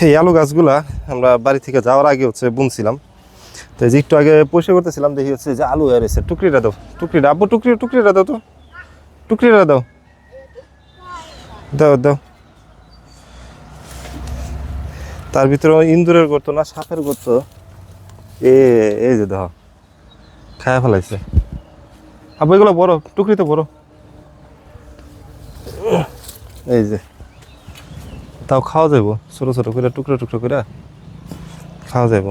এই আলু গাছগুলা আমরা বাড়ি থেকে যাওয়ার আগে হচ্ছে বুনছিলাম। তো এই যে একটু আগে পরিষ্কার করতেছিলাম, দেখি হচ্ছে যে আলু এসেছে। টুকরিটা দাও, টুকরিটা আব্বু, টুকরিটা দাও তো, টুকরিটা দাও, দাও দাও। তার ভিতরে ইন্দুরের গর্ত না সাপের গর্ত, এই যে দেখো খায়া ফেলাইছে। আব্বু এগুলো বড়, টুকরি তো বড়। এই যে তাও খাওয়া যাইব, ছোট ছোট করে টুকরো টুকরো করে খাওয়া যাইব।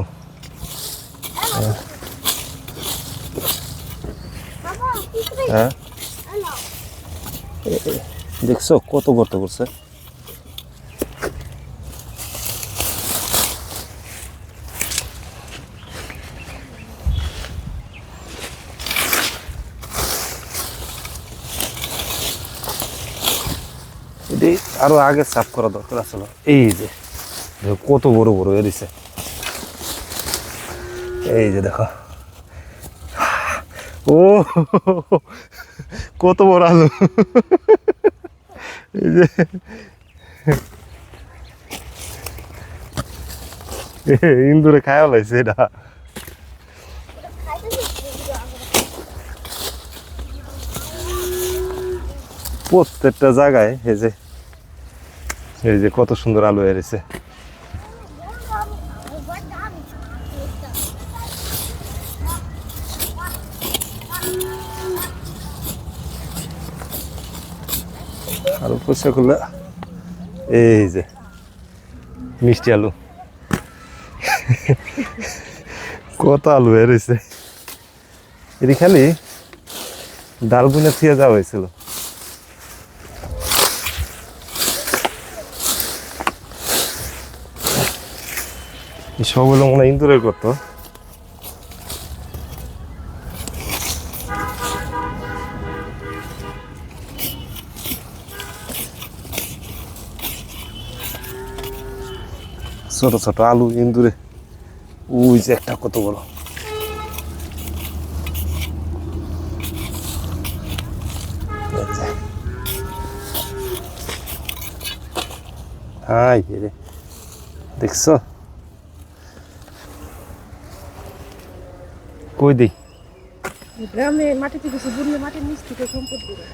হ্যাঁ দেখছো কত গর্ত করছে। এটি আরো আগে সাফ করা দরকার আসলে। এই যে কত বড় বড় এরিছে, এই যে দেখো। ও কত বড় আলু। এই যে ইন্দুরে খায়া লাইছে এটা। প্রত্যেকটা জায়গায় এই যে কত সুন্দর আলু এসেছে। আলু পরিষ্কার করলে এই যে মিষ্টি আলু, কত আলু এসেছে। এটি খালি ডাল বুনে থিয়ে যাওয়া হয়েছিল। সব হলো মনে হয় ইন্দুরের করতো। ছোট ছোট আলু ইন্দুরে। ওই যে একটা কত বড়। হাই রে, দেখছো কই দেই গ্রামে মাটি থেকে বুনলে মাটির নিচ থেকে সম্পদ বেরোয়।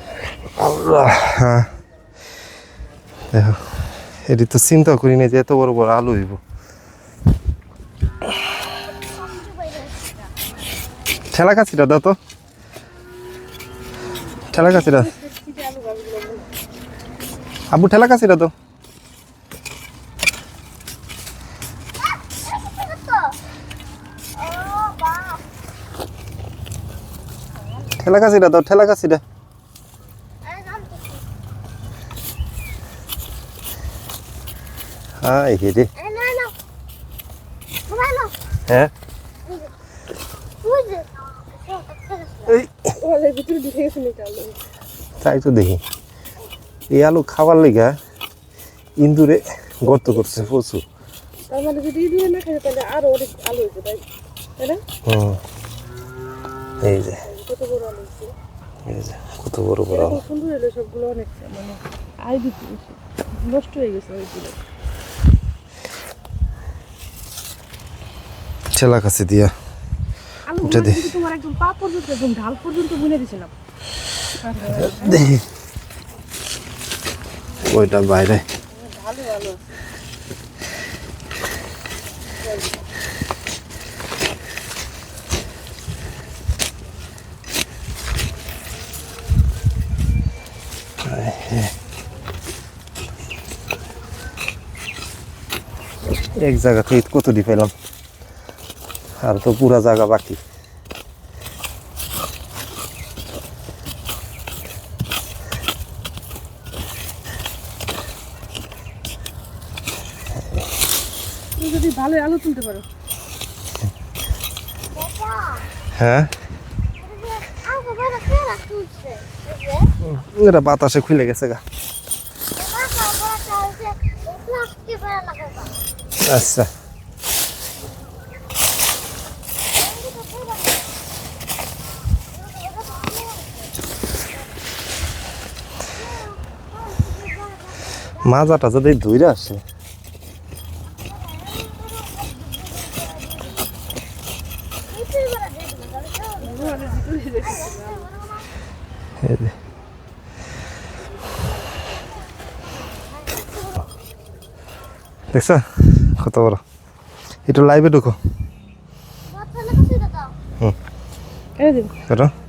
হ্যাঁ দেখো, এটি তো চিন্তা করি না যে এত বড় বড় আলু হইব। ঠেলা কাছিটা দাও তো, ঠেলা কাছিটা আব্বু, ঠেলা কাছিটা দাও। ঠেলা কাছিটা দাও, ঠেলা কাছিটা। হ্যাঁ রে, হ্যাঁ তাই তো দেখি। এই আলু খাবার লেগা ইন্দুরে গর্ত করছে প্রচুর। তার মানে যদি ইঁদুরে না খাই তাহলে আরো অনেক আলু হয়েছে, তাই না? এই যে কত বড় আলু হয়েছে, এই যে কত বড় বড় আলু। সুন্দর হলো সবগুলো, অনেক মানে আয় দিতে নষ্ট হয়ে গেছে ওইগুলো। ঠেলা কাছে দিয়া আলু উঠে দে, তোমার একদম পা পর্যন্ত, একদম ঢাল পর্যন্ত বুনে দিয়েছিলাম। দেখি ওইটা বাইরে। ভালো ভালো এক জায়গা থেকে কত দি পেলাম, আর তো পুরা জায়গা বাকি। যদি ভালো আলু তুলতে পারো। হ্যাঁ এটা বাতাসে খুলে গেছে গা। আচ্ছা মাজাটা যদি ধুইরা আসে এই যে। দেখছো কত বড়, একটু লাইভে ঢুকো। এই দিন করো